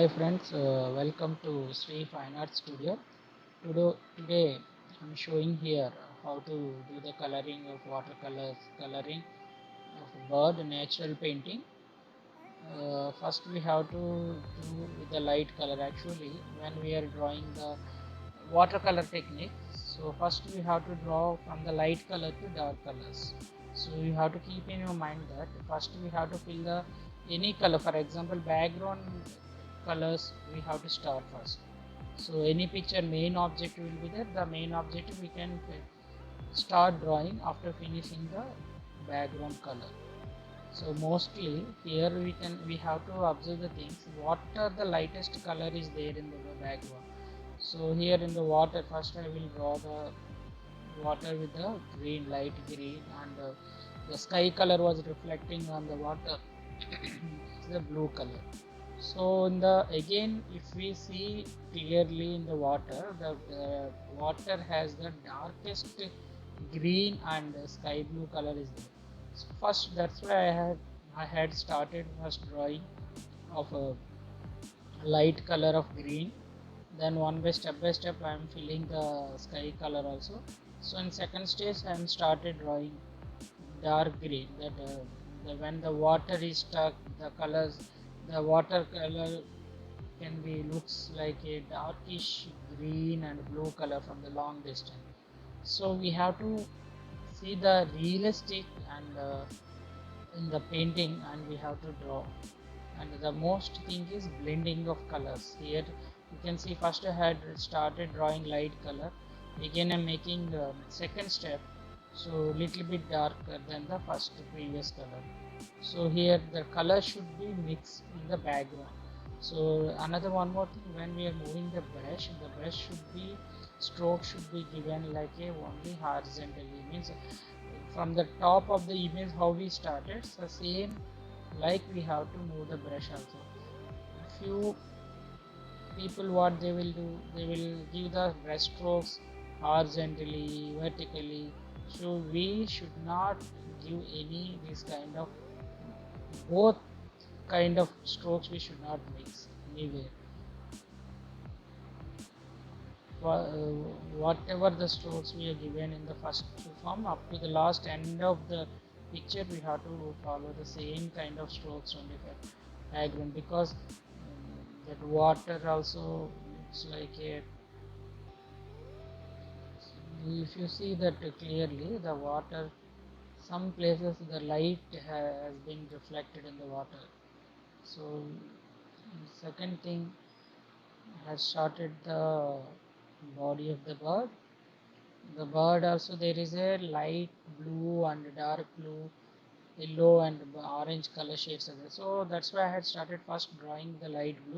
Hi friends, welcome to Sri Fine Art Studio. Today I'm showing here how to do the coloring of watercolors, coloring of bird, natural painting. First we have to do with the light color. Actually, when we are drawing the watercolor technique, so first we have to draw from the light color to dark colors. So you have to keep in your mind that first we have to fill the any color. For example, background colors we have to start first. So any picture main object will be there. The main object we can start drawing after finishing the background color. So mostly here we have to observe the things. What are the lightest color is there in the background? So here in the water, first I will draw the water with the green, light green, and the sky color was reflecting on the water. It's the blue color. So in the again, if we see clearly in the water, the water has the darkest green and sky blue color is there. So first, that's why I had started first drawing of a light color of green. Then one by step I am filling the sky color also. So in second stage I am started drawing dark green. When the water is stuck, the colors, the water color can be looks like a darkish green and blue color from the long distance. So we have to see the realistic and in the painting, and we have to draw. And the most thing is blending of colors. Here you can see first I had started drawing light color. Again I'm making the second step, so little bit darker than the first previous color. So here the color should be mixed in the background. So another one more thing, when we are moving the brush should be stroke should be given like a only horizontally, means from the top of the image how we started, so same like we have to move the brush also. Few people what they will do, they will give the brush strokes horizontally, vertically. So we should not give any this kind of both kind of strokes, we should not mix anywhere. Whatever the strokes we are given in the first form up to the last end of the picture, we have to follow the same kind of strokes only for background, because that water also looks like a, if you see that clearly the water, some places the light has been reflected in the water. So second thing, has started the body of the bird. The bird also there is a light blue and dark blue, yellow and orange color shades are there. So that's why I had started first drawing the light blue.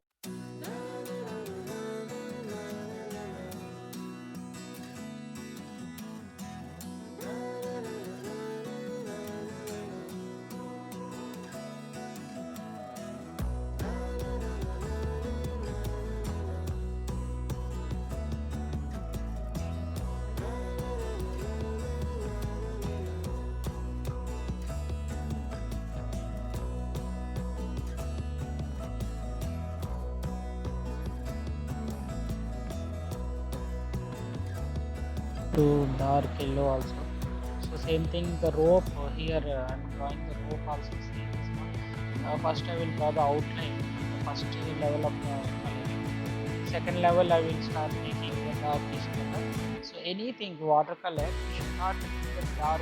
To dark yellow also. So same thing, the rope here I'm drawing the rope also. See this one. First I will draw the outline, the first level of the color. Second level I will start making the darkish color. So anything watercolor, we should not do the dark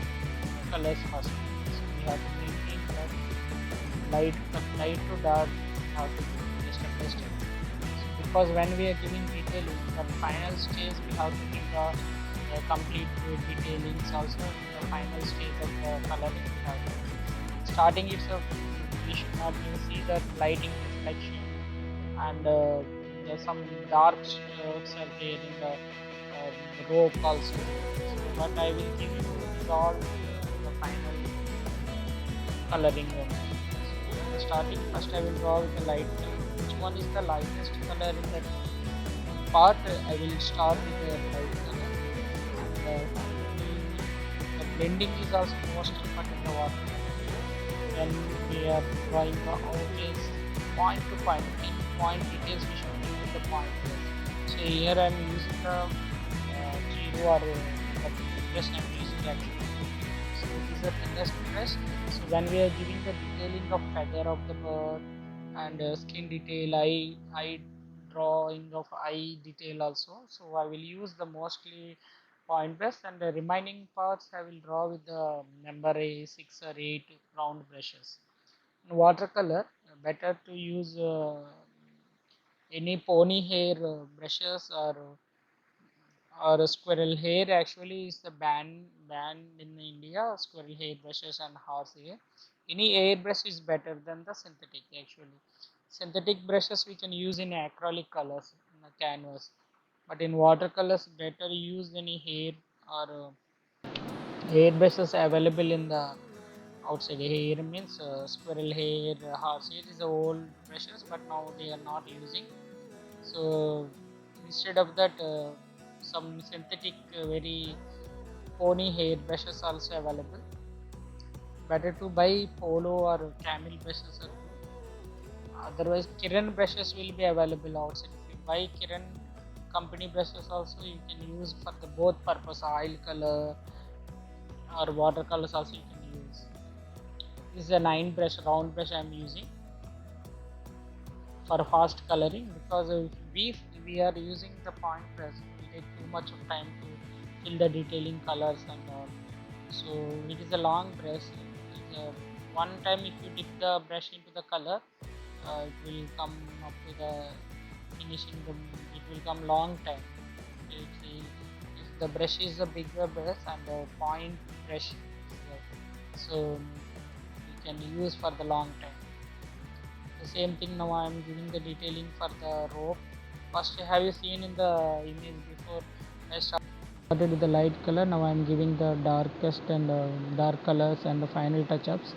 colors first. So we have to maintain that light to dark. We have to do step by step. So because when we are giving detailing, the final stage we have to give the complete detailings also in the final stage of the coloring we have. Starting itself, we should not even see the lighting reflection, and there's some dark strokes are there in the rope also. So, but I will give you these all the final coloring one. So, starting first I will draw with the light color. Which one is the lightest color in that part? I will start with the light color. The blending is also most important in the water. When we are drawing the outlines point to point, point details we should do with the point brush. So here I am using the zero or the brush I am using actually. So it is the thinnest brush. So when we are giving the detailing of feather of the bird and skin detail, eye drawing of eye detail also. So I will use the mostly point brush, and the remaining parts I will draw with the number 6 or 8 round brushes. In watercolor, better to use any pony hair brushes or squirrel hair. Actually is the banned in India, squirrel hair brushes and horse hair. Any air brush is better than the synthetic actually. Synthetic brushes we can use in acrylic colors in a canvas, but in watercolors better use any hair or hair brushes available in the outside. Hair means squirrel hair, horse hair is the old brushes, but now they are not using. So instead of that, some synthetic very pony hair brushes also available. Better to buy polo or camel brushes are good. Otherwise Kiran brushes will be available outside. If you buy Kiran company brushes also, you can use for the both purpose, oil color or watercolors also you can use. This is a 9 brush round brush I am using for fast coloring, because if we are using the point brush it will take too much of time to fill the detailing colors and all. So it is a long brush. One time if you dip the brush into the color, it will come up to the finishing the, it will come long time. If the brush is a bigger brush and the point brush, so you can use for the long time. The same thing now I am giving the detailing for the rope. First, have you seen in the image before I started with the light color? Now I am giving the darkest and dark colors and the final touch-ups.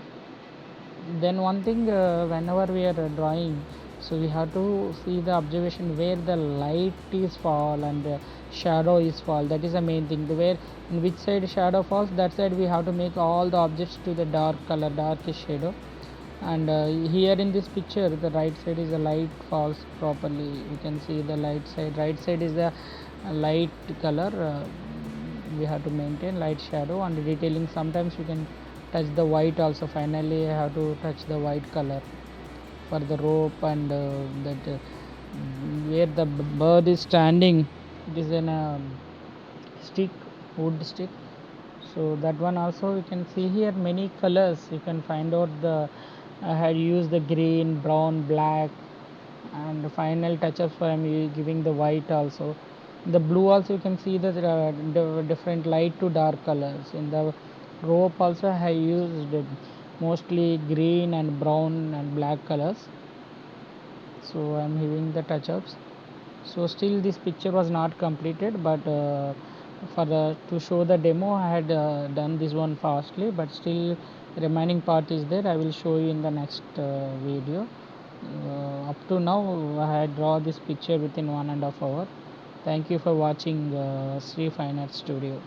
Then one thing, whenever we are drawing, so we have to see the observation where the light is fall and the shadow is fall. That is the main thing. The where in which side shadow falls, that side we have to make all the objects to the dark color, darkish shadow. And here in this picture the right side is the light falls properly. You can see the light side, right side is the light color. We have to maintain light shadow and detailing. Sometimes we can touch the white also. Finally I have to touch the white color for the rope and that where the bird is standing, it is in a stick, wood stick. So that one also you can see here many colors you can find out. The I had used the green, brown, black, and the final touches for I'm giving the white also. The blue also you can see the different light to dark colors. In the rope also I used mostly green and brown and black colors. So I'm giving the touch-ups. So still this picture was not completed, but for to show the demo I had done this one fastly, but still remaining part is there. I will show you in the next video. Up to now I had draw this picture within 1.5 hours. Thank you for watching Sri Fine Art Studio.